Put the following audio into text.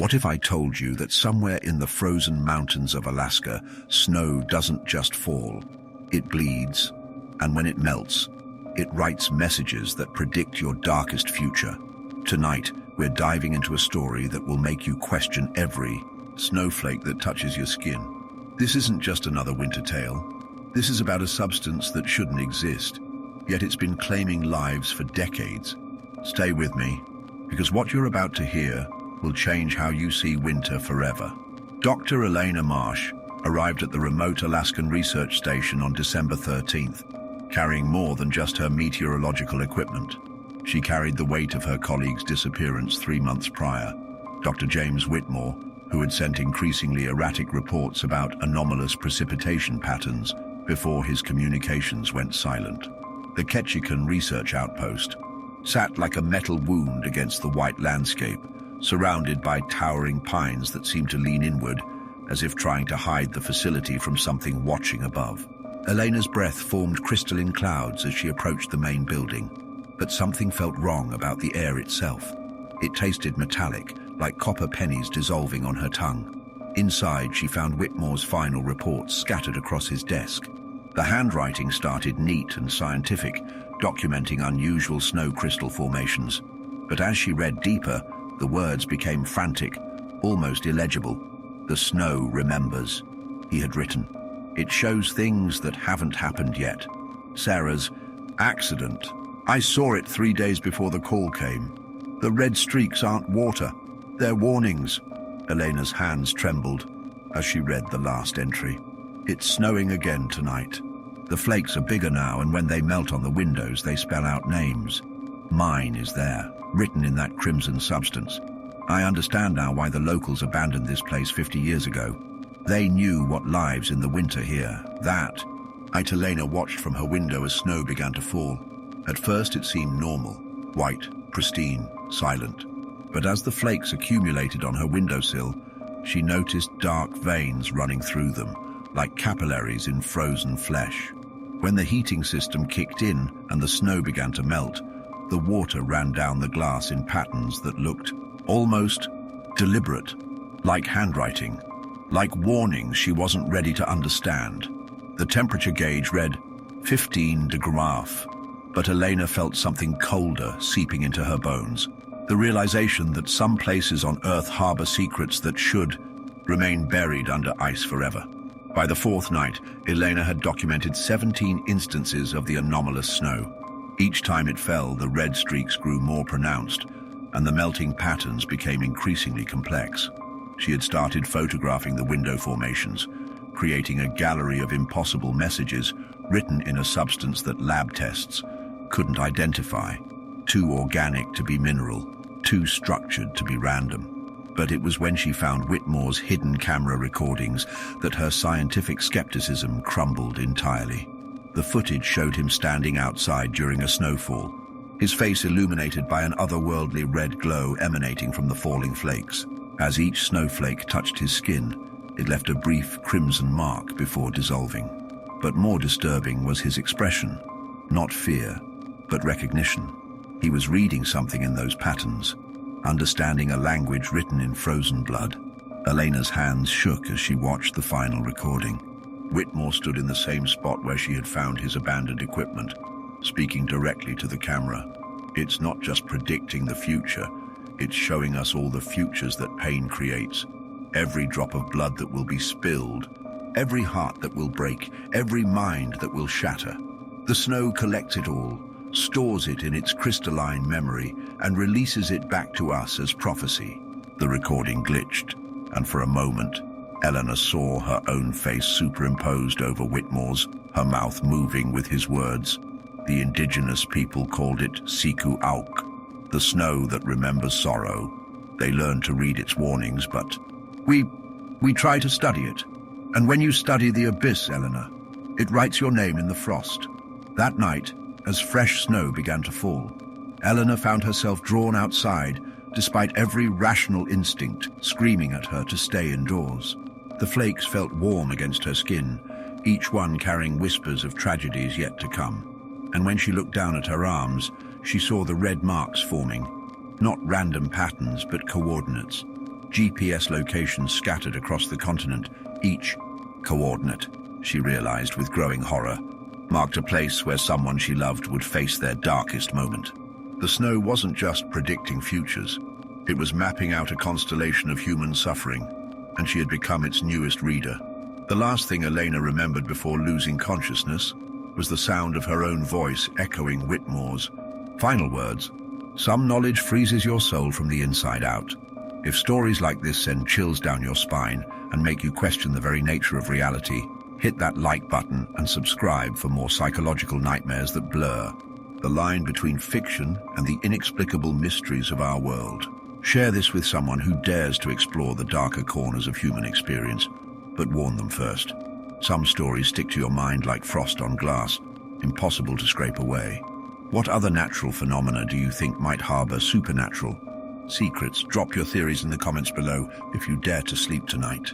What if I told you that somewhere in the frozen mountains of Alaska, snow doesn't just fall, it bleeds, and when it melts, it writes messages that predict your darkest future. Tonight, we're diving into a story that will make you question every snowflake that touches your skin. This isn't just another winter tale. This is about a substance that shouldn't exist, yet it's been claiming lives for decades. Stay with me, because what you're about to hear will change how you see winter forever. Dr. Elena Marsh arrived at the remote Alaskan research station on December 13th, carrying more than just her meteorological equipment. She carried the weight of her colleague's disappearance 3 months prior, Dr. James Whitmore, who had sent increasingly erratic reports about anomalous precipitation patterns before his communications went silent. The Ketchikan research outpost sat like a metal wound against the white landscape, surrounded by towering pines that seemed to lean inward, as if trying to hide the facility from something watching above. Elena's breath formed crystalline clouds as she approached the main building, but something felt wrong about the air itself. It tasted metallic, like copper pennies dissolving on her tongue. Inside, she found Whitmore's final reports scattered across his desk. The handwriting started neat and scientific, documenting unusual snow crystal formations. But as she read deeper, the words became frantic, almost illegible. "The snow remembers," he had written. "It shows things that haven't happened yet. Sarah's accident. I saw it 3 days before the call came. The red streaks aren't water. They're warnings." Elena's hands trembled as she read the last entry. "It's snowing again tonight. The flakes are bigger now, and when they melt on the windows, they spell out names. Mine is there, written in that crimson substance. I understand now why the locals abandoned this place 50 years ago. They knew what lives in the winter here. That." Elena watched from her window as snow began to fall. At first it seemed normal, white, pristine, silent. But as the flakes accumulated on her windowsill, she noticed dark veins running through them, like capillaries in frozen flesh. When the heating system kicked in and the snow began to melt, the water ran down the glass in patterns that looked almost deliberate, like handwriting, like warnings she wasn't ready to understand. The temperature gauge read 15 degrees, but Elena felt something colder seeping into her bones. The realization that some places on Earth harbor secrets that should remain buried under ice forever. By the fourth night, Elena had documented 17 instances of the anomalous snow. Each time it fell, the red streaks grew more pronounced, and the melting patterns became increasingly complex. She had started photographing the window formations, creating a gallery of impossible messages written in a substance that lab tests couldn't identify. Too organic to be mineral, too structured to be random. But it was when she found Whitmore's hidden camera recordings that her scientific skepticism crumbled entirely. The footage showed him standing outside during a snowfall, his face illuminated by an otherworldly red glow emanating from the falling flakes. As each snowflake touched his skin, it left a brief crimson mark before dissolving. But more disturbing was his expression, not fear, but recognition. He was reading something in those patterns, understanding a language written in frozen blood. Elena's hands shook as she watched the final recording. Whitmore stood in the same spot where she had found his abandoned equipment, speaking directly to the camera. "It's not just predicting the future, it's showing us all the futures that pain creates. Every drop of blood that will be spilled, every heart that will break, every mind that will shatter. The snow collects it all, stores it in its crystalline memory, and releases it back to us as prophecy." The recording glitched, and for a moment, Eleanor saw her own face superimposed over Whitmore's, her mouth moving with his words. The indigenous people called it Siku Auk, the snow that remembers sorrow. They learned to read its warnings, but we try to study it. And when you study the abyss, Eleanor, it writes your name in the frost. That night, as fresh snow began to fall, Eleanor found herself drawn outside, despite every rational instinct screaming at her to stay indoors. The flakes felt warm against her skin, each one carrying whispers of tragedies yet to come. And when she looked down at her arms, she saw the red marks forming, not random patterns but coordinates. GPS locations scattered across the continent, each coordinate, she realized with growing horror, marked a place where someone she loved would face their darkest moment. The snow wasn't just predicting futures, it was mapping out a constellation of human suffering, and she had become its newest reader. The last thing Elena remembered before losing consciousness was the sound of her own voice echoing Whitmore's final words. Some knowledge freezes your soul from the inside out. If stories like this send chills down your spine and make you question the very nature of reality, hit that like button and subscribe for more psychological nightmares that blur the line between fiction and the inexplicable mysteries of our world. Share this with someone who dares to explore the darker corners of human experience, but warn them first. Some stories stick to your mind like frost on glass, impossible to scrape away. What other natural phenomena do you think might harbor supernatural secrets? Drop your theories in the comments below if you dare to sleep tonight.